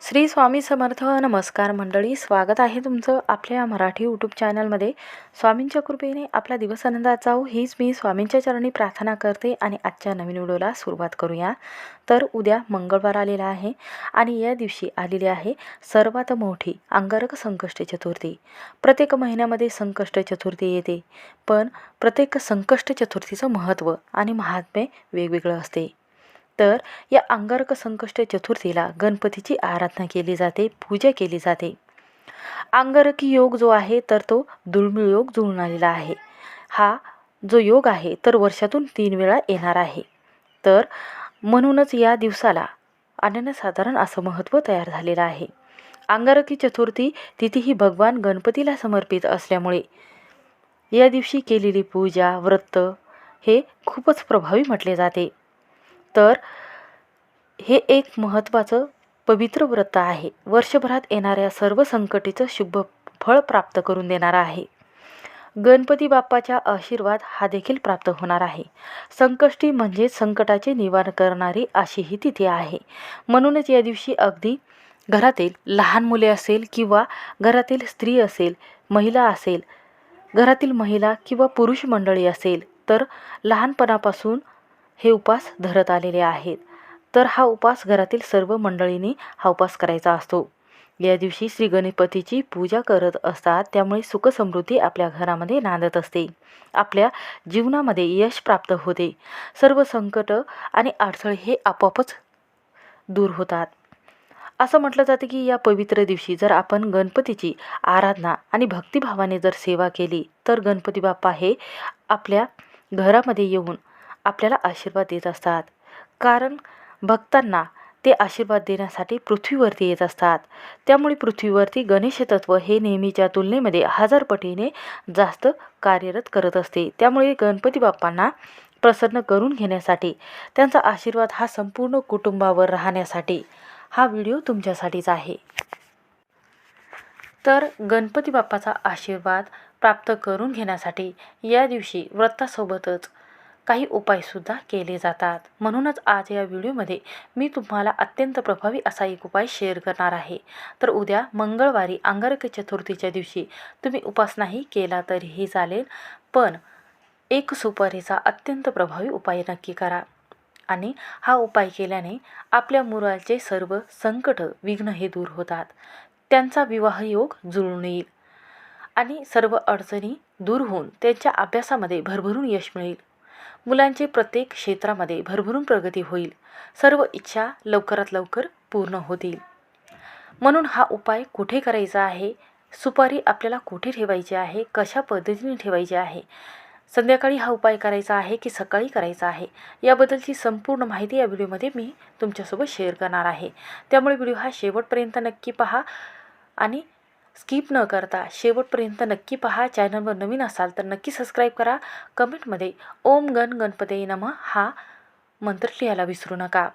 श्री स्वामी समर्थ. नमस्कार मंडळी, स्वागत आहे तुमचं आपल्या मराठी यूट्यूब चॅनलमध्ये. स्वामींच्या कृपेने आपला दिवस आनंदात जाऊ हीच मी स्वामींच्या चरणी प्रार्थना करते आणि आजच्या नवीन व्हिडिओला सुरुवात करूया. तर उद्या मंगळवार आलेला आहे आणि या दिवशी आलेली आहे सर्वात मोठी अंगारक संकष्टी चतुर्थी. प्रत्येक महिन्यामध्ये संकष्ट चतुर्थी येते, पण प्रत्येक संकष्ट चतुर्थीचं महत्त्व आणि महात्म्य वेगवेगळं असते. तर या अंगारक संकष्ट चतुर्थीला गणपतीची आराधना केली जाते, पूजा केली जाते. अंगारकी योग जो आहे तर तो दुर्मिळ योग जुळून आलेला आहे. हा जो योग आहे तर वर्षातून 3 वेळा येणार आहे. तर म्हणूनच या दिवसाला अनन्यसाधारण असं महत्त्व तयार झालेलं आहे. अंगारकी चतुर्थी तिथी ही भगवान गणपतीला समर्पित असल्यामुळे या दिवशी केलेली पूजा, व्रत हे खूपच प्रभावी म्हटले जाते. तर हे एक महत्त्वाचं पवित्र व्रत आहे. वर्षभरात येणाऱ्या सर्व संकटीचं शुभ फळ प्राप्त करून देणारा आहे. गणपती बाप्पाचा आशीर्वाद हा देखील प्राप्त होणार आहे. संकष्टी म्हणजे संकटाचे निवारण करणारी अशी ही तिथी आहे. म्हणूनच या दिवशी अगदी घरातील लहान मुले असेल किंवा घरातील स्त्री असेल, महिला असेल, घरातील महिला किंवा पुरुष मंडळी असेल तर लहानपणापासून हे उपास धरत आलेले आहेत. तर हा उपास घरातील सर्व मंडळींनी हा उपास करायचा असतो. या दिवशी श्री गणपतीची पूजा करत असतात, त्यामुळे सुख समृद्धी आपल्या घरामध्ये नांदत असते. आपल्या जीवनामध्ये यश प्राप्त होते. सर्व संकट आणि अडथळे हे आपोआपच दूर होतात. असं म्हटलं जातं की या पवित्र दिवशी जर आपण गणपतीची आराधना आणि भक्तिभावाने जर सेवा केली तर गणपती बाप्पा हे आपल्या घरामध्ये येऊन आपल्याला आशीर्वाद देत असतात. कारण भक्तांना ते आशीर्वाद देण्यासाठी पृथ्वीवरती येत असतात. त्यामुळे पृथ्वीवरती गणेश तत्व हे नेहमीच्या तुलनेमध्ये 1000 पटीने जास्त कार्यरत करत असते. त्यामुळे गणपती बाप्पांना प्रसन्न करून घेण्यासाठी, त्यांचा आशीर्वाद हा संपूर्ण कुटुंबावर राहण्यासाठी हा व्हिडिओ तुमच्यासाठीच आहे. तर गणपती बाप्पाचा आशीर्वाद प्राप्त करून घेण्यासाठी या दिवशी व्रतासोबतच काही उपायसुद्धा केले जातात. म्हणूनच आज या व्हिडिओमध्ये मी तुम्हाला अत्यंत प्रभावी असा एक उपाय शेअर करणार आहे. तर उद्या मंगळवारी अंगारक चतुर्थीच्या दिवशी तुम्ही उपास नाही केला तरीही चालेल, पण एक सुपारीचा अत्यंत प्रभावी उपाय नक्की करा. आणि हा उपाय केल्याने आपल्या मुलाचे सर्व संकट, विघ्न हे दूर होतात. त्यांचा विवाह योग जुळून येईल आणि सर्व अडचणी दूर होऊन त्यांच्या अभ्यासामध्ये भरभरून यश मिळेल. मुलांचे प्रत्येक क्षेत्रामध्ये भरभरून प्रगती होईल. सर्व इच्छा लवकरात लवकर पूर्ण होतील. म्हणून हा उपाय कुठे करायचा आहे, सुपारी आपल्याला कुठे ठेवायची आहे, कशा पद्धतीने ठेवायची आहे, संध्याकाळी हा उपाय करायचा आहे की सकाळी करायचा आहे, याबद्दलची संपूर्ण माहिती या व्हिडिओमध्ये मी तुमच्यासोबत शेअर करणार आहे. त्यामुळे व्हिडिओ हा शेवटपर्यंत नक्की पहा आणि स्किप न करता शेवटपर्यंत नक्की पहा. चॅनलवर नवीन असाल तर नक्की सबस्क्राईब करा. कमेंटमध्ये ओम गण गणपते नमः हा मंत्र लिहायला विसरू नका.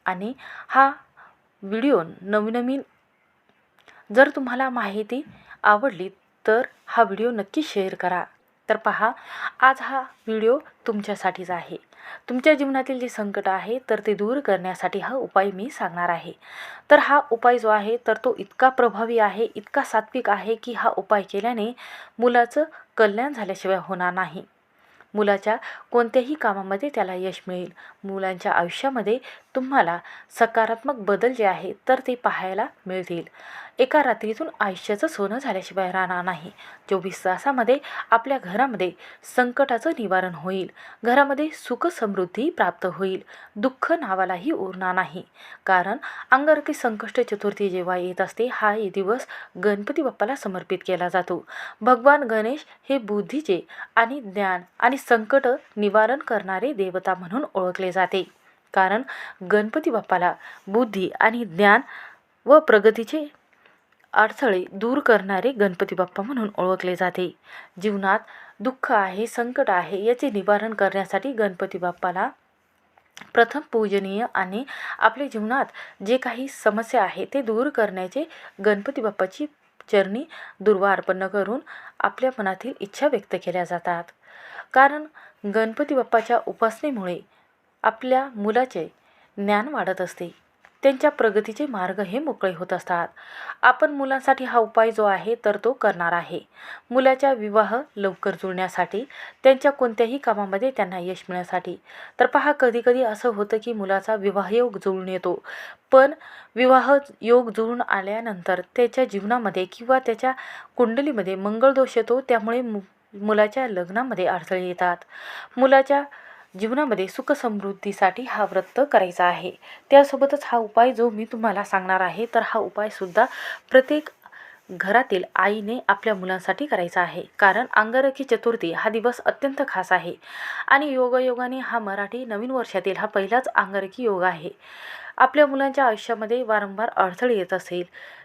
आणि हा व्हिडिओ नवीन जर तुम्हाला माहिती आवडली तर हा व्हिडिओ नक्की शेअर करा. तर पहा, आज हा व्हिडिओ तुमच्यासाठीच आहे. तुमच्या जीवनातील जे संकट आहे तर ते दूर करण्यासाठी हा उपाय मी सांगणार आहे. तर हा उपाय जो आहे तर तो इतका प्रभावी आहे, इतका सात्विक आहे की हा उपाय केल्याने मुलाचं कल्याण झाल्याशिवाय होणार नाही. मुलाच्या कोणत्याही कामामध्ये त्याला यश मिळेल. मुलांच्या आयुष्यामध्ये तुम्हाला सकारात्मक बदल जे आहे तर ते पाहायला मिळतील. एका रात्रीतून आयुष्याचं सोनं झाल्याशिवाय राहणार नाही. 24 तासामध्ये आपल्या घरामध्ये संकटाचं निवारण होईल. घरामध्ये सुख समृद्धी प्राप्त होईल. दुःख नावालाही उरणार नाही. कारण अंगारकी संकष्ट चतुर्थी जेव्हा येत असते हा दिवस गणपती बाप्पाला समर्पित केला जातो. भगवान गणेश हे बुद्धीचे आणि ज्ञान आणि संकट निवारण करणारे देवता म्हणून ओळखले जाते. कारण गणपती बाप्पाला बुद्धी आणि ज्ञान व प्रगतीचे अडथळे दूर करणारे गणपती बाप्पा म्हणून ओळखले जाते. जीवनात दुःख आहे, संकट आहे याचे निवारण करण्यासाठी गणपती बाप्पाला प्रथम पूजनीय आणि आपल्या जीवनात जे काही समस्या आहे ते दूर करण्याचे गणपती बाप्पाची चरणी दुर्वा अर्पण करून आपल्या मनातील इच्छा व्यक्त केल्या जातात. कारण गणपती बाप्पाच्या उपासनेमुळे आपल्या मुलाचे ज्ञान वाढत असते. त्यांच्या प्रगतीचे मार्ग हे मोकळे होत असतात. आपण मुलांसाठी हा उपाय जो आहे तर तो करणार आहे. मुलाच्या विवाह लवकर जुळण्यासाठी, त्यांच्या कोणत्याही कामामध्ये त्यांना यश मिळण्यासाठी. तर पहा, कधीकधी असं होतं की मुलाचा विवाहयोग जुळून येतो, पण विवाह योग जुळून आल्यानंतर त्याच्या जीवनामध्ये किंवा त्याच्या कुंडलीमध्ये मंगळदोष येतो. त्यामुळे मुलाच्या लग्नामध्ये अडथळे येतात. मुलाच्या जीवनामध्ये सुखसमृद्धीसाठी हा व्रत करायचा आहे. त्यासोबतच हा उपाय जो मी तुम्हाला सांगणार आहे, तर हा उपायसुद्धा प्रत्येक घरातील आईने आपल्या मुलांसाठी करायचा आहे. कारण अंगारकी चतुर्थी हा दिवस अत्यंत खास आहे आणि योगायोगाने हा मराठी नवीन वर्षातील हा पहिलाच अंगारकी योग आहे. आपल्या मुलांच्या आयुष्यामध्ये वारंवार अडथळे येत असेल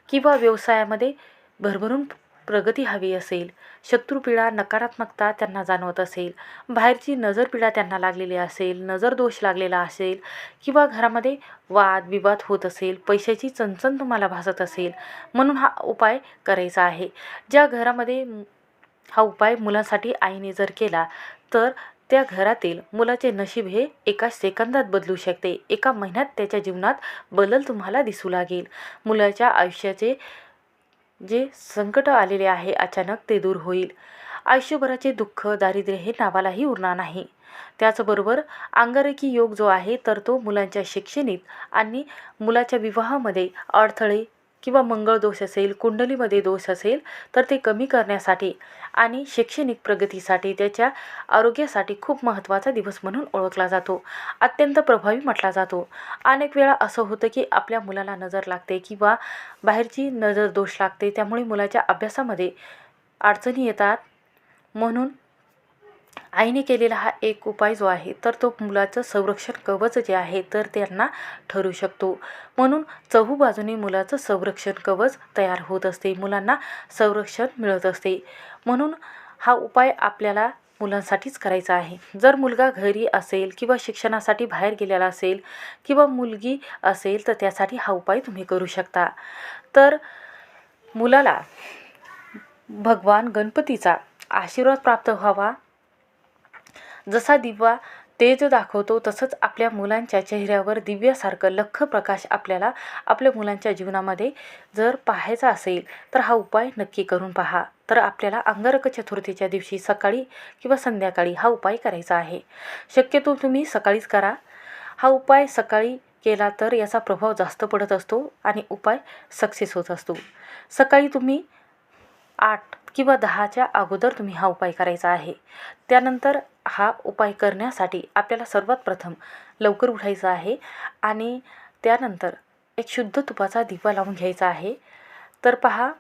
किंवा व्यवसायामध्ये भरभरून प्रगती हवी असेल, शत्रुपीडा नकारात्मकता त्यांना जाणवत असेल, बाहेरची नजरपीडा त्यांना लागलेली असेल, नजरदोष लागलेला असेल किंवा घरामध्ये वादविवाद होत असेल, पैशाची चणचण तुम्हाला भासत असेल, म्हणून हा उपाय करायचा आहे. ज्या घरामध्ये हा उपाय मुलांसाठी आईने जर केला तर त्या घरातील मुलाचे नशीब हे एका सेकंदात बदलू शकते. एका महिन्यात त्याच्या जीवनात बदल तुम्हाला दिसू लागेल. मुलाच्या आयुष्याचे जे संकट आलेले आहे अचानक ते दूर होईल. आयुष्यभराचे दुःख दारिद्र्य हे नावालाही उरणार नाही. त्याचबरोबर अंगारकी योग जो आहे तर तो मुलांच्या शैक्षणिक आणि मुलाच्या विवाहामध्ये अडथळे किंवा मंगळ दोष असेल, कुंडलीमध्ये दोष असेल तर ते कमी करण्यासाठी आणि शैक्षणिक प्रगतीसाठी, त्याच्या आरोग्यासाठी खूप महत्त्वाचा दिवस म्हणून ओळखला जातो. अत्यंत प्रभावी म्हटला जातो. अनेक वेळा असं होतं की आपल्या मुलाला नजर लागते किंवा बाहेरची नजर दोष लागते, त्यामुळे मुलाच्या अभ्यासामध्ये अडचणी येतात. म्हणून आईने केलेला हा एक उपाय जो आहे तर तो मुलाचं संरक्षण कवच जे आहे तर त्यांना ठरू शकतो. म्हणून चहूबाजूने मुलाचं संरक्षण कवच तयार होत असते, मुलांना संरक्षण मिळत असते. म्हणून हा उपाय आपल्याला मुलांसाठीच करायचा आहे. जर मुलगा घरी असेल किंवा शिक्षणासाठी बाहेर गेलेला असेल किंवा मुलगी असेल तर त्यासाठी हा उपाय तुम्ही करू शकता. तर मुलाला भगवान गणपतीचा आशीर्वाद प्राप्त व्हावा. जसा दिवा तेज दाखवतो तसंच आपल्या मुलांच्या चेहऱ्यावर दिव्यासारखं लख्ख प्रकाश आपल्याला आपल्या मुलांच्या जीवनामध्ये जर पाहायचा असेल तर हा उपाय नक्की करून पहा. तर आपल्याला अंगारक चतुर्थीच्या दिवशी सकाळी किंवा संध्याकाळी हा उपाय करायचा आहे. शक्यतो तुम्ही सकाळीच करा. हा उपाय सकाळी केला तर याचा प्रभाव जास्त पडत असतो आणि उपाय सक्सेस होत असतो. सकाळी तुम्ही 8 किंवा 10च्या अगोदर तुम्ही हा उपाय करायचा आहे. त्यानंतर हा उपाय करण्यासाठी आपल्याला सर्वात प्रथम लवकर उठायचं आहे आणि त्यानंतर एक शुद्ध तुपाचा दिवा लावून घ्यायचा आहे. तर पहा,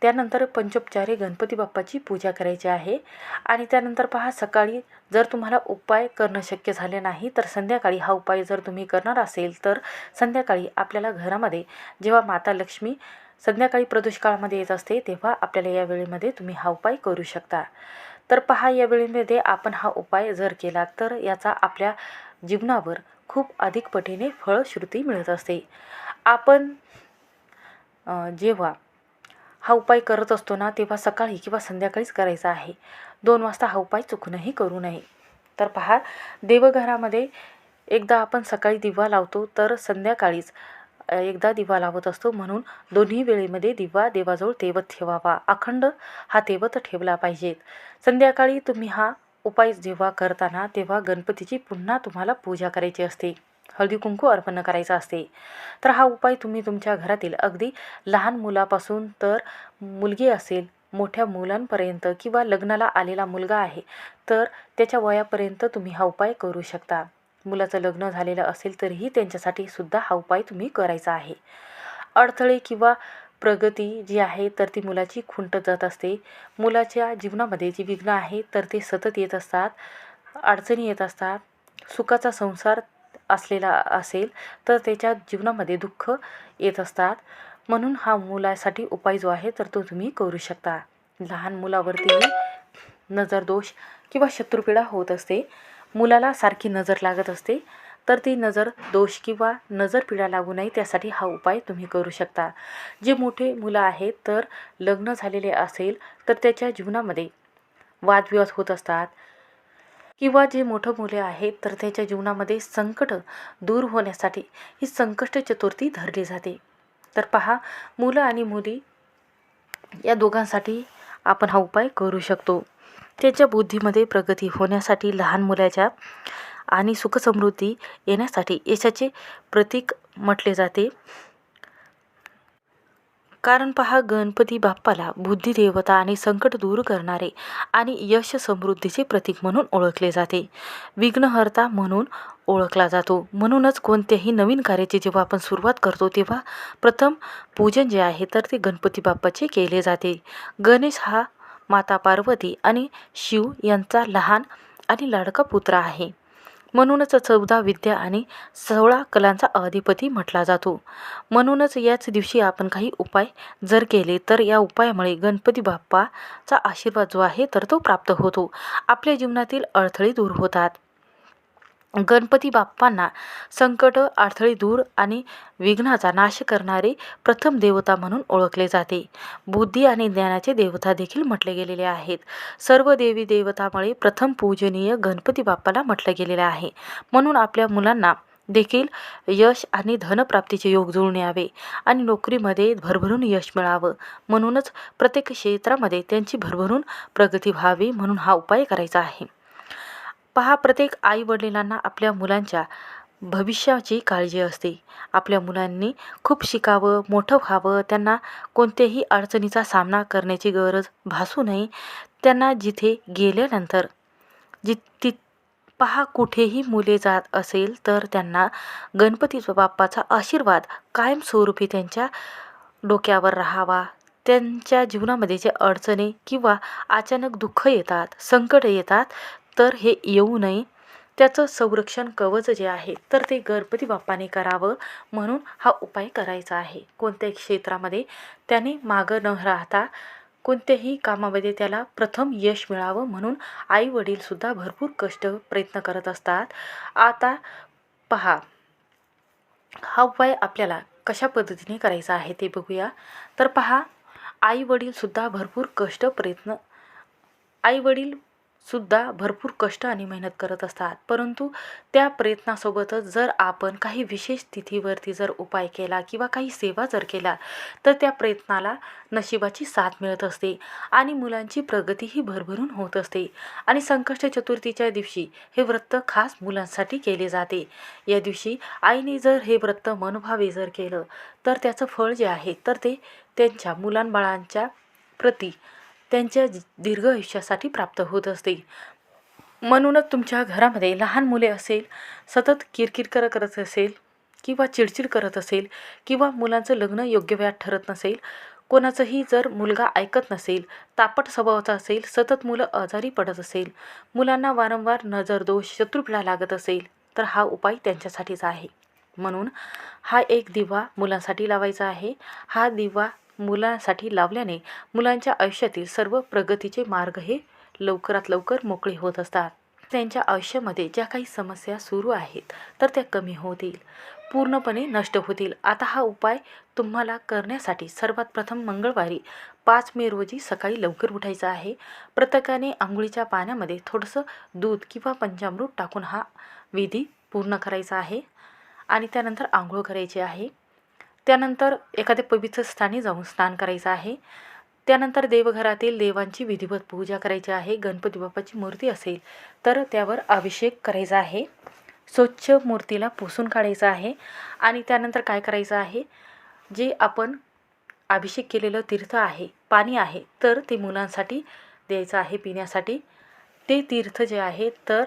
त्यानंतर पंचोपचारे गणपती बाप्पाची पूजा करायची आहे आणि त्यानंतर पहा, सकाळी जर तुम्हाला उपाय करणं शक्य झाले नाही तर संध्याकाळी हा उपाय जर तुम्ही करणार असेल तर संध्याकाळी आपल्याला घरामध्ये जेव्हा माता लक्ष्मी संध्याकाळी प्रदोषकाळामध्ये येत असते तेव्हा आपल्याला या वेळेमध्ये तुम्ही हा उपाय करू शकता. तर पहा, या वेळेमध्ये आपण हा उपाय जर केला तर याचा आपल्या जीवनावर खूप अधिक पटीने फळश्रुती मिळत असते. आपण जेव्हा हा उपाय करत असतो ना तेव्हा सकाळी किंवा संध्याकाळीच करायचा आहे. 2 वाजता हा उपाय चुकूनही करू नये. तर पहा, देवघरामध्ये एकदा आपण सकाळी दिवा लावतो तर संध्याकाळीच एकदा दिवा लावत असतो. म्हणून दोन्ही वेळेमध्ये दिवा देवाजवळ तेवत ठेवावा. अखंड हा तेवत ठेवला पाहिजेत. संध्याकाळी तुम्ही हा उपाय जेव्हा करताना तेव्हा गणपतीची पुन्हा तुम्हाला पूजा करायची असते, हळदी कुंकू अर्पण करायचं असते. तर हा उपाय तुम्ही तुमच्या घरातील अगदी लहान मुलापासून तर मुलगी असेल मोठ्या मुलांपर्यंत किंवा लग्नाला आलेला मुलगा आहे तर त्याच्या वयापर्यंत तुम्ही हा उपाय करू शकता. मुलाचं लग्न झालेलं असेल तरीही त्यांच्यासाठी सुद्धा हा उपाय तुम्ही करायचा आहे. अडथळे किंवा प्रगती जी आहे तर ती मुलाची खुंटत जात असते. मुलाच्या जीवनामध्ये जी विघ्न आहे तर ते सतत येत असतात, अडचणी येत असतात. सुखाचा संसार असलेला असेल तर त्याच्या जीवनामध्ये दुःख येत असतात. म्हणून हा मुलासाठी उपाय जो आहे तर तो तुम्ही करू शकता. लहान मुलावरतीही नजरदोष किंवा शत्रुपीडा होत असते, मुलाला सारखी नजर लागत असते, तर ती नजर दोष किंवा नजरपीडा लागू नये त्यासाठी हा उपाय तुम्ही करू शकता. जे मोठे मुलं आहेत तर लग्न झालेले असेल तर त्याच्या जीवनामध्ये वादविवाद होत असतात, किंवा जे मोठं मुले आहेत तर त्याच्या जीवनामध्ये संकट दूर होण्यासाठी ही संकष्ट चतुर्थी धरली जाते. तर पहा, मुलं आणि मुली या दोघांसाठी आपण हा उपाय करू शकतो. त्यांच्या बुद्धीमध्ये प्रगती होण्यासाठी, लहान मुलाच्या आणि सुखसमृद्धी येण्यासाठी यशाचे प्रतीक म्हटले जाते. कारण पहा, गणपती बाप्पाला बुद्धिदेवता आणि संकट दूर करणारे आणि यश समृद्धीचे प्रतीक म्हणून ओळखले जाते. विघ्नहर्ता म्हणून ओळखला जातो. म्हणूनच कोणत्याही नवीन कार्याची जेव्हा आपण सुरुवात करतो तेव्हा प्रथम पूजन जे आहे तर ते गणपती बाप्पाचे केले जाते. गणेश हा माता पार्वती आणि शिव यांचा लहान आणि लाडका पुत्र आहे. म्हणूनच 14 विद्या आणि 16 कलांचा अधिपती म्हटला जातो. म्हणूनच याच दिवशी आपण काही उपाय जर केले तर या उपायामुळे गणपती बाप्पाचा आशीर्वाद जो आहे तर तो प्राप्त होतो. आपल्या जीवनातील अडथळे दूर होतात. गणपती बाप्पांना संकट, अडथळे दूर आणि विघ्नाचा नाश करणारे प्रथम देवता म्हणून ओळखले जाते. बुद्धी आणि ज्ञानाचे देवता देखील म्हटले गेलेले आहेत. सर्व देवी देवतामुळे प्रथम पूजनीय गणपती बाप्पाला म्हटलं गेलेलं आहे. म्हणून आपल्या मुलांना देखील यश आणि धनप्राप्तीचे योग जुळून यावे आणि नोकरीमध्ये भरभरून यश मिळावं, म्हणूनच प्रत्येक क्षेत्रामध्ये त्यांची भरभरून प्रगती व्हावी म्हणून हा उपाय करायचा आहे. पहा, प्रत्येक आई वडिलांना आपल्या मुलांच्या भविष्याची काळजी असते. आपल्या मुलांनी खूप शिकावं, मोठं व्हावं, त्यांना कोणत्याही अडचणीचा सामना करण्याची गरज भासू नये. त्यांना जिथे गेल्यानंतर ती पहा, कुठेही मुले जात असेल तर त्यांना गणपती बाप्पाचा आशीर्वाद कायमस्वरूपी त्यांच्या डोक्यावर राहावा. त्यांच्या जीवनामध्ये जे अडचणी किंवा अचानक दुःख येतात, संकट येतात, तर हे येऊ नये त्याचं संरक्षण कवच जे आहे तर ते गणपती बाप्पाने करावं म्हणून हा उपाय करायचा आहे. कोणत्याही क्षेत्रामध्ये त्याने मागं न राहता कोणत्याही कामामध्ये त्याला प्रथम यश मिळावं म्हणून आई वडीलसुद्धा भरपूर कष्ट प्रयत्न करत असतात. आता पहा, हा उपाय आपल्याला कशा पद्धतीने करायचा आहे ते बघूया. तर पहा, आई वडीलसुद्धा भरपूर भरपूर कष्ट आणि मेहनत करत असतात. परंतु त्या प्रयत्नासोबतच जर आपण काही विशेष तिथीवरती जर उपाय केला किंवा काही सेवा जर केला तर त्या प्रयत्नाला नशिबाची साथ मिळत असते आणि मुलांची प्रगतीही भरभरून होत असते. आणि संकष्ट चतुर्थीच्या दिवशी हे व्रत खास मुलांसाठी केले जाते. या दिवशी आईने जर हे व्रत मनोभावे जर केलं तर त्याचं फळ जे आहे तर ते त्यांच्या मुलांबाळांच्या प्रती त्यांच्या दीर्घ आयुष्यासाठी प्राप्त होत असते. म्हणूनच तुमच्या घरामध्ये लहान मुले असेल, सतत किरकिर करत असेल किंवा चिडचिड करत असेल किंवा मुलांचं लग्न योग्य वेळात ठरत नसेल, कोणाचंही जर मुलगा ऐकत नसेल, तापट स्वभावाचा असेल, सतत मुलं आजारी पडत असेल, मुलांना वारंवार नजरदोष, शत्रुपीडा लागत असेल तर हा उपाय त्यांच्यासाठीच आहे. म्हणून हा एक दिवा मुलांसाठी लावायचा आहे. हा दिवा मुलांसाठी लावल्याने मुलांच्या आयुष्यातील सर्व प्रगतीचे मार्ग हे लवकरात लवकर मोकळे होत असतात. त्यांच्या आयुष्यामध्ये ज्या काही समस्या सुरू आहेत तर त्या कमी होतील, पूर्णपणे नष्ट होतील. आता हा उपाय तुम्हाला करण्यासाठी सर्वात प्रथम मंगळवारी 5 मे रोजी सकाळी लवकर उठायचं आहे. प्रत्येकाने आंघोळीच्या पाण्यामध्ये थोडंसं दूध किंवा पंचामृत टाकून हा विधी पूर्ण करायचा आहे आणि त्यानंतर आंघोळ करायची आहे. त्यानंतर एखाद्या पवित्र स्थानी जाऊन स्नान करायचं आहे. त्यानंतर देवघरातील देवांची विधिवत पूजा करायची आहे. गणपती बाप्पाची मूर्ती असेल तर त्यावर अभिषेक करायचा आहे. स्वच्छ मूर्तीला पुसून काढायचं आहे आणि त्यानंतर काय करायचं आहे, जे आपण अभिषेक केलेलं तीर्थ आहे, पाणी आहे, तर ते मुलांसाठी द्यायचं आहे पिण्यासाठी. ते तीर्थ जे आहे तर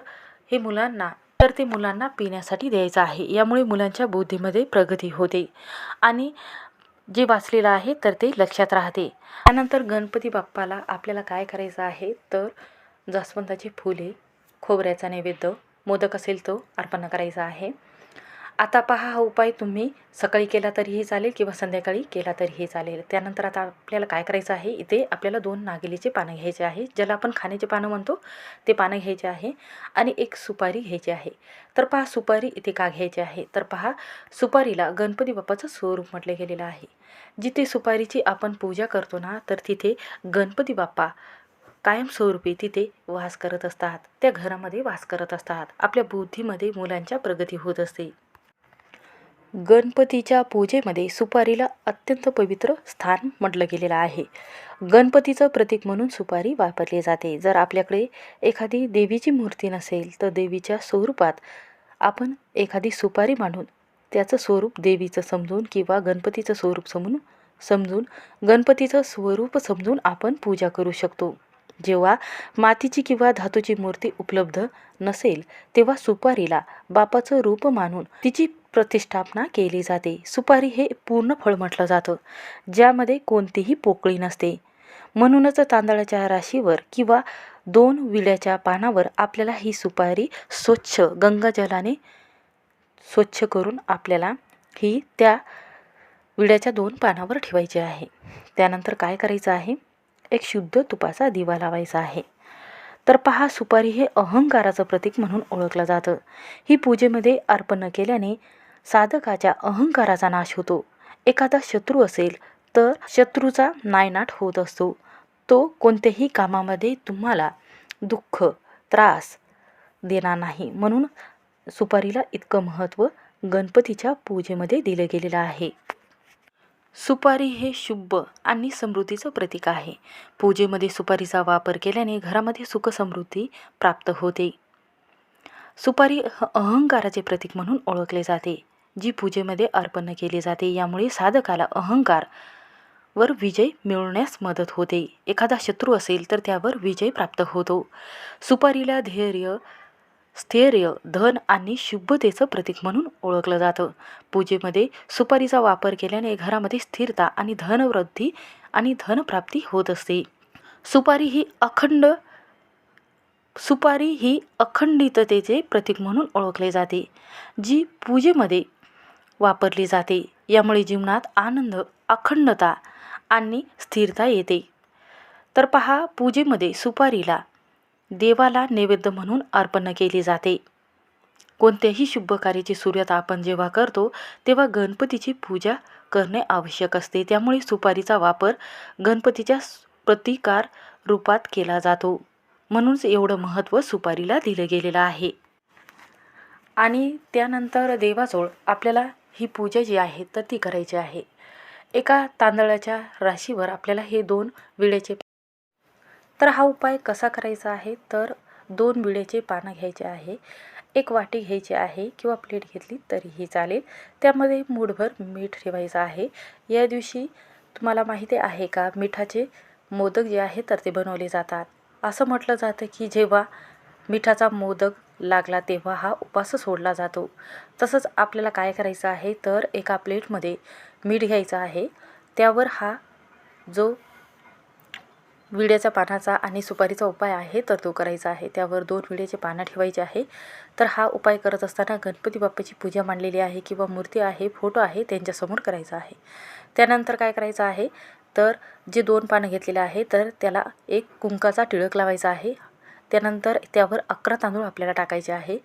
हे मुलांना पिण्यासाठी द्यायचं आहे. यामुळे मुलांच्या बुद्धीमध्ये प्रगती होते आणि जे वाचलेलं आहे तर ते लक्षात राहते. त्यानंतर गणपती बाप्पाला आपल्याला काय करायचं आहे तर जास्वंदाची फुले, खोबऱ्याचा नैवेद्य, मोदक असेल तो अर्पण करायचा आहे. आता पहा, हा उपाय तुम्ही सकाळी केला तरीही चालेल किंवा संध्याकाळी केला तरीही चालेल. त्यानंतर आता आपल्याला काय करायचं आहे, इथे आपल्याला 2 नागिलीचे पानं घ्यायचे आहे, ज्याला आपण खाण्याचे पानं म्हणतो ते पानं घ्यायचे आहे आणि एक सुपारी घ्यायची आहे. तर पहा, सुपारी इथे का घ्यायची आहे तर पहा, सुपारीला गणपती बाप्पाचं स्वरूप म्हटले गेलेलं आहे. जिथे सुपारीची आपण पूजा करतो ना तर तिथे गणपती बाप्पा कायमस्वरूपी तिथे वास करत असतात, त्या घरामध्ये वास करत असतात. आपल्या बुद्धीमध्ये मुलांच्या प्रगती होत असते. गणपतीच्या पूजेमध्ये सुपारीला अत्यंत पवित्र स्थान म्हटलं गेलेलं आहे. गणपतीचं प्रतीक म्हणून सुपारी वापरली जाते. जर आपल्याकडे एखादी देवीची मूर्ती नसेल तर देवीच्या स्वरूपात आपण एखादी सुपारी मांडून त्याचं स्वरूप देवीचं समजून किंवा गणपतीचं स्वरूप समजून गणपतीचं स्वरूप समजून आपण पूजा करू शकतो. जेव्हा मातीची किंवा धातूची मूर्ती उपलब्ध नसेल तेव्हा सुपारीला बापाचं रूप मानून तिची प्रतिष्ठापना केली जाते. सुपारी हे पूर्ण फळ म्हटलं जातं, ज्यामध्ये कोणतीही पोकळी नसते. म्हणूनच तांदळाच्या राशीवर किंवा 2 विड्याच्या पानावर आपल्याला ही सुपारी स्वच्छ गंगाजलाने स्वच्छ करून आपल्याला ही त्या विड्याच्या 2 पानावर ठेवायची आहे. त्यानंतर काय करायचं आहे, एक शुद्ध तुपाचा दिवा लावायचा आहे. तर पहा, सुपारी हे अहंकाराचं प्रतीक म्हणून ओळखलं जातं. ही पूजेमध्ये अर्पण केल्याने साधकाच्या अहंकाराचा नाश होतो. एखादा शत्रू असेल तर शत्रूचा नायनाट होत असतो. तो कोणत्याही कामामध्ये तुम्हाला दुःख त्रास देणार नाही. म्हणून सुपारीला इतकं महत्त्व गणपतीच्या पूजेमध्ये दिलं गेलेलं आहे. सुपारी हे शुभ आणि समृद्धीचं प्रतीक आहे. पूजेमध्ये सुपारीचा वापर केल्याने घरामध्ये सुख समृद्धी प्राप्त होते. सुपारी अहंकाराचे प्रतीक म्हणून ओळखले जाते, जी पूजेमध्ये अर्पण केली जाते. यामुळे साधकाला अहंकारवर विजय मिळवण्यास मदत होते. एखादा शत्रू असेल तर त्यावर विजय प्राप्त होतो. सुपारीला धैर्य, स्थैर्य, धन आणि शुभतेचं प्रतीक म्हणून ओळखलं जातं. पूजेमध्ये सुपारीचा वापर केल्याने घरामध्ये स्थिरता आणि धनवृद्धी आणि धनप्राप्ती होत असते. सुपारी ही अखंडिततेचे प्रतीक म्हणून ओळखले जाते, जी पूजेमध्ये वापरली जाते. यामुळे जीवनात आनंद, अखंडता आणि स्थिरता येते. तर पहा, पूजेमध्ये सुपारीला देवाला नैवेद्य म्हणून अर्पण केली जाते. कोणत्याही शुभ कार्याची सुरुवात आपण जेव्हा करतो तेव्हा गणपतीची पूजा करणे आवश्यक असते. त्यामुळे सुपारीचा वापर गणपतीच्या प्रतिकार रूपात केला जातो. म्हणूनच एवढं महत्त्व सुपारीला दिलं गेलेलं आहे. आणि त्यानंतर देवाजवळ आपल्याला ही पूजा जी आहे तर ती करायची आहे. एका तांदळाच्या राशीवर आपल्याला हे 2 विड्याचे, तर हा उपाय कसा करायचा आहे, तर 2 विड्याचे पानं घ्यायचे आहे. एक वाटी घ्यायची आहे किंवा प्लेट घेतली तरीही चालेल. त्यामध्ये मूठभर मीठ ठेवायचं आहे. या दिवशी तुम्हाला माहिती आहे का, मिठाचे मोदक जे आहे तर ते बनवले जातात. असं म्हटलं जातं की जेव्हा मिठाचा मोदक लागला तेव्हा हा उपास सोडला जातो. तसंच आपल्याला काय करायचं आहे, तर एका प्लेटमध्ये मीठ घ्यायचं आहे. त्यावर हा जो विड्याच्या पानाचा आणि सुपारीचा उपाय आहे तर तो करायचा आहे. त्यावर 2 विड्याचे पानं ठेवायचे आहे. तर हा उपाय करत असताना गणपती बाप्पाची पूजा मांडलेली आहे किंवा मूर्ती आहे, फोटो आहे, त्यांच्यासमोर करायचा आहे. त्यानंतर काय करायचं आहे, तर जे 2 पानं घेतलेले आहे तर त्याला एक कुंकाचा टिळक लावायचा आहे. त्यानंतर त्यावर 11 तांदूळ आपल्याला टाकायचे आहे.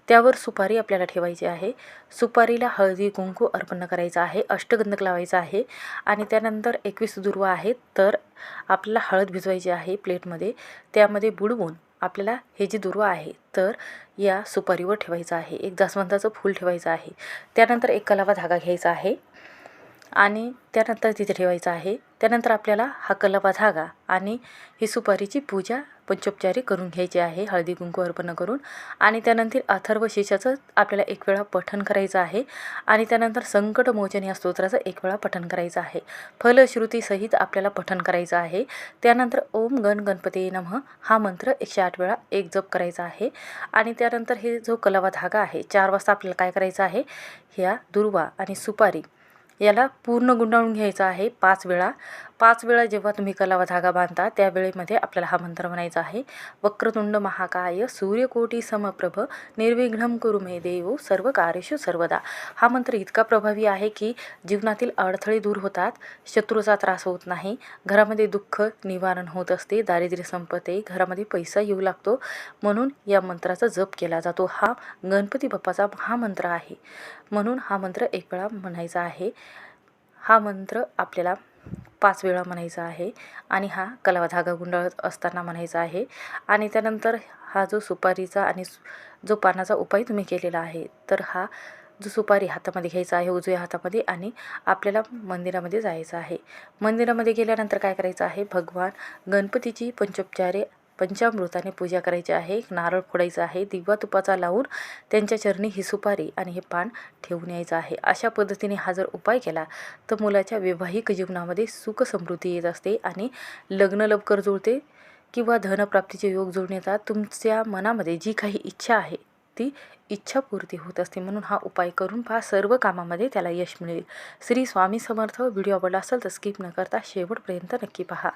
त्यावर सुपारी आपल्याला ठेवायची आहे. सुपारीला हळदी कुंकू अर्पण करायचं आहे. अष्टगंधक लावायचा आहे. आणि त्यानंतर 21 दुर्वा आहेत तर आपल्याला हळद भिजवायची आहे प्लेटमध्ये. त्यामध्ये बुडवून आपल्याला हे जे दुर्वा आहे तर या सुपारीवर ठेवायचं आहे. एक जास्वंदाचं फूल ठेवायचं आहे. त्यानंतर एक कलावा धागा घ्यायचा आहे आणि त्यानंतर तिथे ठेवायचं आहे. त्यानंतर आपल्याला हा कलावा धागा आणि ही सुपारीची पूजा पंचोपचारी करून घ्यायची आहे, हळदी कुंकू अर्पण करून. आणि त्यानंतर अथर्व शीर्षाचं आपल्याला 1 वेळा पठण करायचं आहे. आणि त्यानंतर संकटमोचन या स्तोत्राचं 1 वेळा पठण करायचं आहे. फलश्रुतीसहित आपल्याला पठण करायचं आहे. त्यानंतर ओम गण गणपती नमः हा मंत्र 108 वेळा एक जप करायचा आहे. आणि त्यानंतर हे जो कलावा धागा आहे 4 वाजता आपल्याला काय करायचं आहे, ह्या दुर्वा आणि सुपारी याला पूर्ण गुंडाळून घ्यायचा आहे 5 वेळा. 5 वेळा जेव्हा तुम्ही कलावा धागा बांधता त्यावेळेमध्ये आपल्याला हा मंत्र म्हणायचा आहे. वक्रतुंड महाकाय सूर्यकोटी समप्रभ निर्विघ्नं कुरु मे देव सर्व कार्येषु सर्वदा. हा मंत्र इतका प्रभावी आहे की जीवनातील अडथळे दूर होतात, शत्रूचा त्रास होत नाही, घरामध्ये दुःख निवारण होत असते, दारिद्र्य संपते, घरामध्ये पैसा येऊ लागतो. म्हणून या मंत्राचा जप केला जातो. हा गणपती बाप्पाचा हा मंत्र आहे. म्हणून हा मंत्र 1 वेळा म्हणायचा आहे. हा मंत्र आपल्याला 5 वेळा म्हणायचा आहे आणि हा कलावा धागा गुंडाळत असताना म्हणायचा आहे. आणि त्यानंतर हा जो सुपारीचा आणि जो पानाचा उपाय तुम्ही केलेला आहे, तर हा जो सुपारी हातामध्ये घ्यायचा आहे उजव्या हातामध्ये आणि आपल्याला मंदिरामध्ये जायचं आहे. मंदिरामध्ये गेल्यानंतर काय करायचं आहे, भगवान गणपतीची पंचोपचारे पंचामृताने पूजा करायची आहे. एक नारळ फोडायचा आहे, दिवा तुपाचा लावून त्यांच्या चरणी ही सुपारी आणि हे पान ठेवून यायचं आहे. अशा पद्धतीने हा जर उपाय केला तर मुलाच्या वैवाहिक जीवनामध्ये सुख समृद्धी येत असते आणि लग्न लवकर जुळते किंवा धनप्राप्तीचे योग जुळून येतात. तुमच्या मनामध्ये जी काही इच्छा आहे ती इच्छापूर्ती होत असते. म्हणून हा उपाय करून पहा, सर्व कामामध्ये त्याला यश मिळेल. श्री स्वामी समर्थ. व्हिडिओ आवडला असेल तर स्किप न करता शेवटपर्यंत नक्की पहा.